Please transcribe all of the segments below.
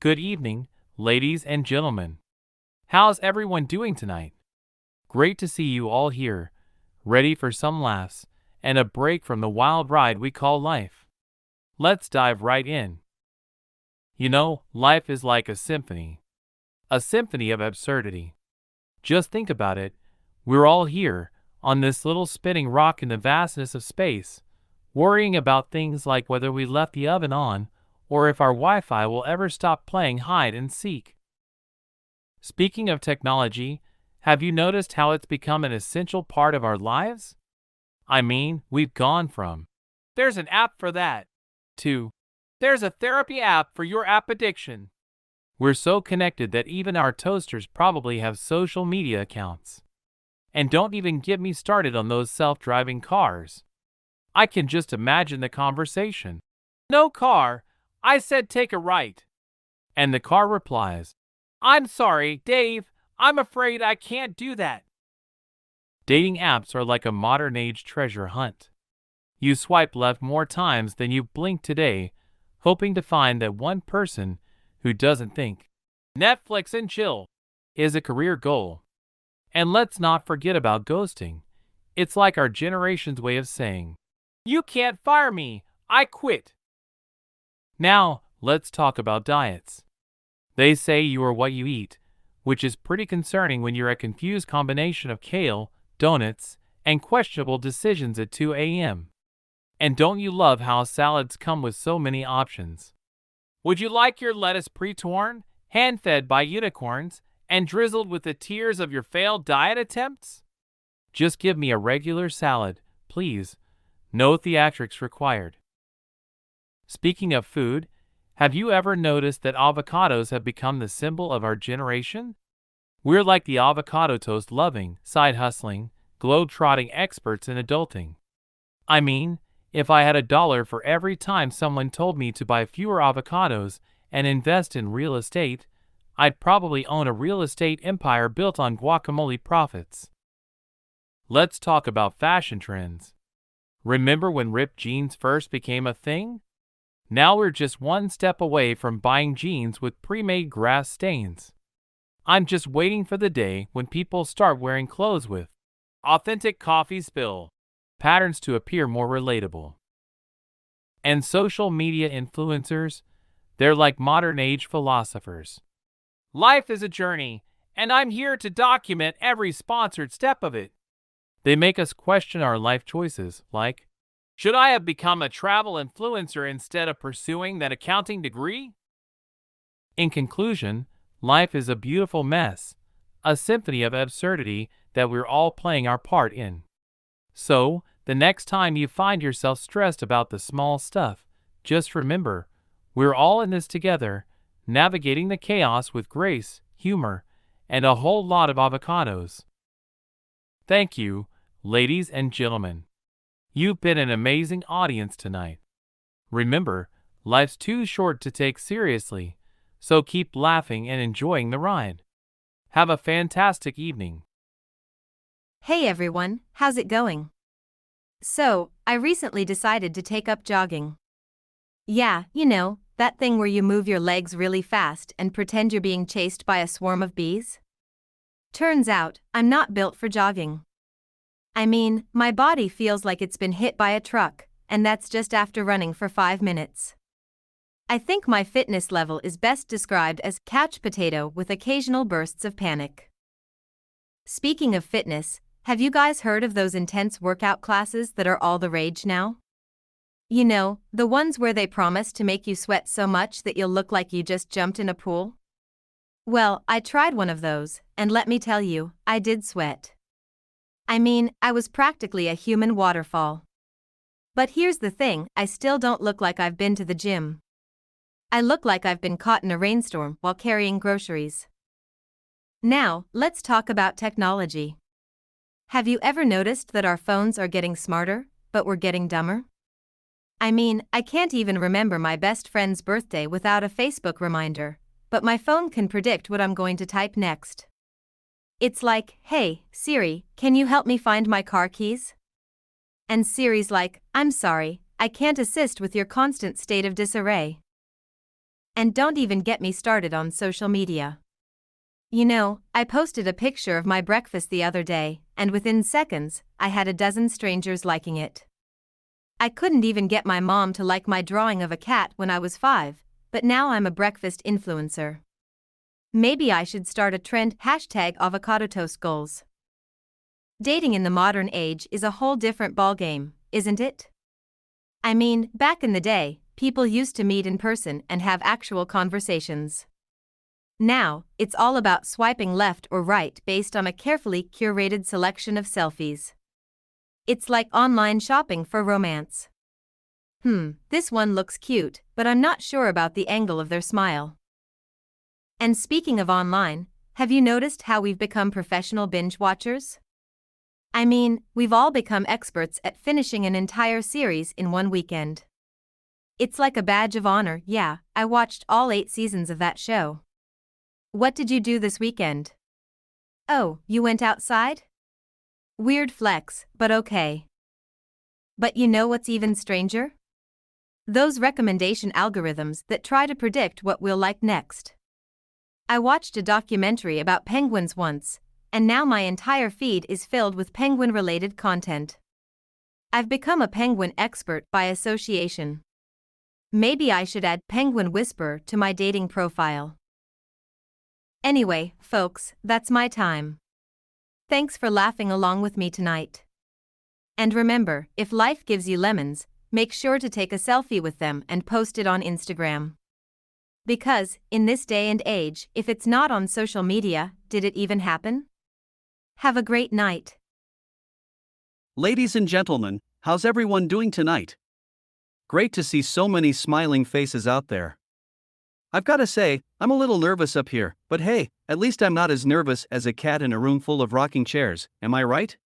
Good evening, ladies and gentlemen. How's everyone doing tonight? Great to see you all here, ready for some laughs and a break from the wild ride we call life. Let's dive right in. You know, life is like a symphony of absurdity. Just think about it. We're all here, on this little spinning rock in the vastness of space, worrying about things like whether we left the oven on or if our Wi-Fi will ever stop playing hide and seek. Speaking of technology, have you noticed how it's become an essential part of our lives? I mean, we've gone from, there's an app for that, to, there's a therapy app for your app addiction. We're so connected that even our toasters probably have social media accounts. And don't even get me started on those self-driving cars. I can just imagine the conversation. No car, I said take a right. And the car replies, I'm sorry, Dave, I'm afraid I can't do that. Dating apps are like a modern-age treasure hunt. You swipe left more times than you blink today, hoping to find that one person who doesn't think Netflix and chill is a career goal. And let's not forget about ghosting. It's like our generation's way of saying, you can't fire me, I quit. Now, let's talk about diets. They say you are what you eat, which is pretty concerning when you're a confused combination of kale, donuts, and questionable decisions at 2 a.m. And don't you love how salads come with so many options? Would you like your lettuce pre-torn, hand-fed by unicorns, and drizzled with the tears of your failed diet attempts? Just give me a regular salad, please. No theatrics required. Speaking of food, have you ever noticed that avocados have become the symbol of our generation? We're like the avocado toast loving, side-hustling, globe-trotting experts in adulting. I mean, if I had $1 for every time someone told me to buy fewer avocados and invest in real estate, I'd probably own a real estate empire built on guacamole profits. Let's talk about fashion trends. Remember when ripped jeans first became a thing? Now we're just one step away from buying jeans with pre-made grass stains. I'm just waiting for the day when people start wearing clothes with authentic coffee spill patterns to appear more relatable. And social media influencers, they're like modern-age philosophers. Life is a journey, and I'm here to document every sponsored step of it. They make us question our life choices, like, should I have become a travel influencer instead of pursuing that accounting degree? In conclusion, life is a beautiful mess, a symphony of absurdity that we're all playing our part in. So, the next time you find yourself stressed about the small stuff, just remember, we're all in this together, navigating the chaos with grace, humor, and a whole lot of avocados. Thank you, ladies and gentlemen. You've been an amazing audience tonight. Remember, life's too short to take seriously, so keep laughing and enjoying the ride. Have a fantastic evening. Hey everyone, how's it going? So, I recently decided to take up jogging. Yeah, you know, that thing where you move your legs really fast and pretend you're being chased by a swarm of bees? Turns out, I'm not built for jogging. I mean, my body feels like it's been hit by a truck, and that's just after running for 5 minutes. I think my fitness level is best described as couch potato with occasional bursts of panic. Speaking of fitness, have you guys heard of those intense workout classes that are all the rage now? You know, the ones where they promise to make you sweat so much that you'll look like you just jumped in a pool? Well, I tried one of those, and let me tell you, I did sweat. I mean, I was practically a human waterfall. But here's the thing, I still don't look like I've been to the gym. I look like I've been caught in a rainstorm while carrying groceries. Now, let's talk about technology. Have you ever noticed that our phones are getting smarter, but we're getting dumber? I mean, I can't even remember my best friend's birthday without a Facebook reminder, but my phone can predict what I'm going to type next. It's like, hey, Siri, can you help me find my car keys? And Siri's like, I'm sorry, I can't assist with your constant state of disarray. And don't even get me started on social media. You know, I posted a picture of my breakfast the other day, and within seconds, I had a dozen strangers liking it. I couldn't even get my mom to like my drawing of a cat when I was 5, but now I'm a breakfast influencer. Maybe I should start a trend #avocado toast goals. Dating in the modern age is a whole different ballgame, isn't it? I mean, back in the day, people used to meet in person and have actual conversations. Now, it's all about swiping left or right based on a carefully curated selection of selfies. It's like online shopping for romance. This one looks cute, but I'm not sure about the angle of their smile. And speaking of online, have you noticed how we've become professional binge watchers? I mean, we've all become experts at finishing an entire series in one weekend. It's like a badge of honor. Yeah, I watched all 8 seasons of that show. What did you do this weekend? Oh, you went outside? Weird flex, but okay. But you know what's even stranger? Those recommendation algorithms that try to predict what we'll like next. I watched a documentary about penguins once, and now my entire feed is filled with penguin-related content. I've become a penguin expert by association. Maybe I should add Penguin Whisperer to my dating profile. Anyway, folks, that's my time. Thanks for laughing along with me tonight. And remember, if life gives you lemons, make sure to take a selfie with them and post it on Instagram. Because, in this day and age, if it's not on social media, did it even happen? Have a great night. Ladies and gentlemen, how's everyone doing tonight? Great to see so many smiling faces out there. I've got to say, I'm a little nervous up here, but hey, at least I'm not as nervous as a cat in a room full of rocking chairs, am I right?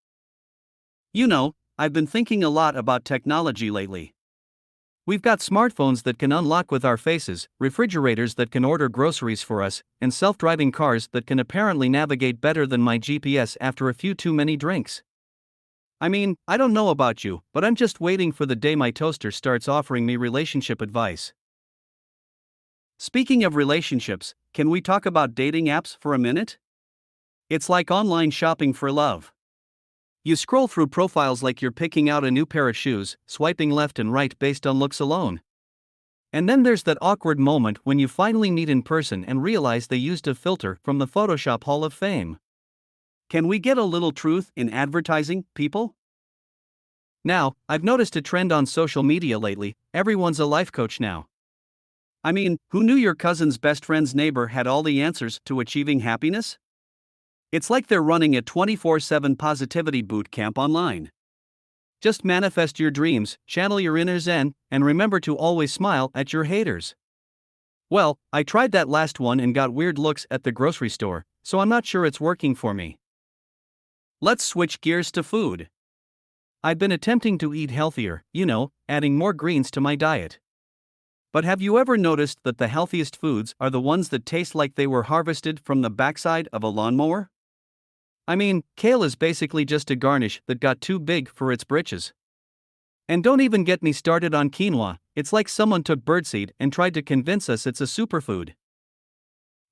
You know, I've been thinking a lot about technology lately. We've got smartphones that can unlock with our faces, refrigerators that can order groceries for us, and self-driving cars that can apparently navigate better than my GPS after a few too many drinks. I mean, I don't know about you, but I'm just waiting for the day my toaster starts offering me relationship advice. Speaking of relationships, can we talk about dating apps for a minute? It's like online shopping for love. You scroll through profiles like you're picking out a new pair of shoes, swiping left and right based on looks alone. And then there's that awkward moment when you finally meet in person and realize they used a filter from the Photoshop Hall of Fame. Can we get a little truth in advertising, people? Now, I've noticed a trend on social media lately. Everyone's a life coach now. I mean, who knew your cousin's best friend's neighbor had all the answers to achieving happiness? It's like they're running a 24/7 positivity boot camp online. Just manifest your dreams, channel your inner zen, and remember to always smile at your haters. Well, I tried that last one and got weird looks at the grocery store, so I'm not sure it's working for me. Let's switch gears to food. I've been attempting to eat healthier, adding more greens to my diet. But have you ever noticed that the healthiest foods are the ones that taste like they were harvested from the backside of a lawnmower? I mean, kale is basically just a garnish that got too big for its britches. And don't even get me started on quinoa, it's like someone took birdseed and tried to convince us it's a superfood.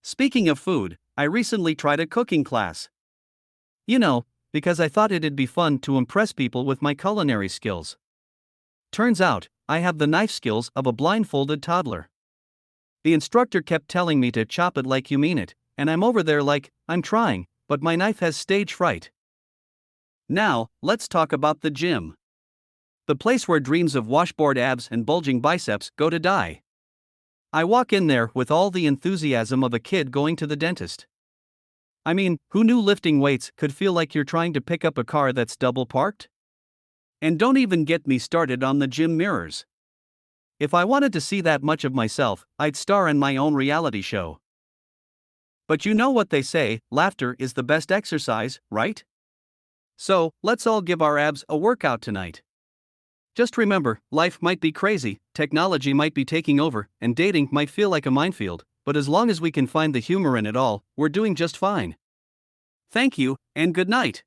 Speaking of food, I recently tried a cooking class. Because I thought it'd be fun to impress people with my culinary skills. Turns out, I have the knife skills of a blindfolded toddler. The instructor kept telling me to chop it like you mean it, and I'm over there like, I'm trying, but my knife has stage fright. Now, let's talk about the gym. The place where dreams of washboard abs and bulging biceps go to die. I walk in there with all the enthusiasm of a kid going to the dentist. I mean, who knew lifting weights could feel like you're trying to pick up a car that's double parked? And don't even get me started on the gym mirrors. If I wanted to see that much of myself, I'd star in my own reality show. But you know what they say, laughter is the best exercise, right? So, let's all give our abs a workout tonight. Just remember, life might be crazy, technology might be taking over, and dating might feel like a minefield, but as long as we can find the humor in it all, we're doing just fine. Thank you, and good night.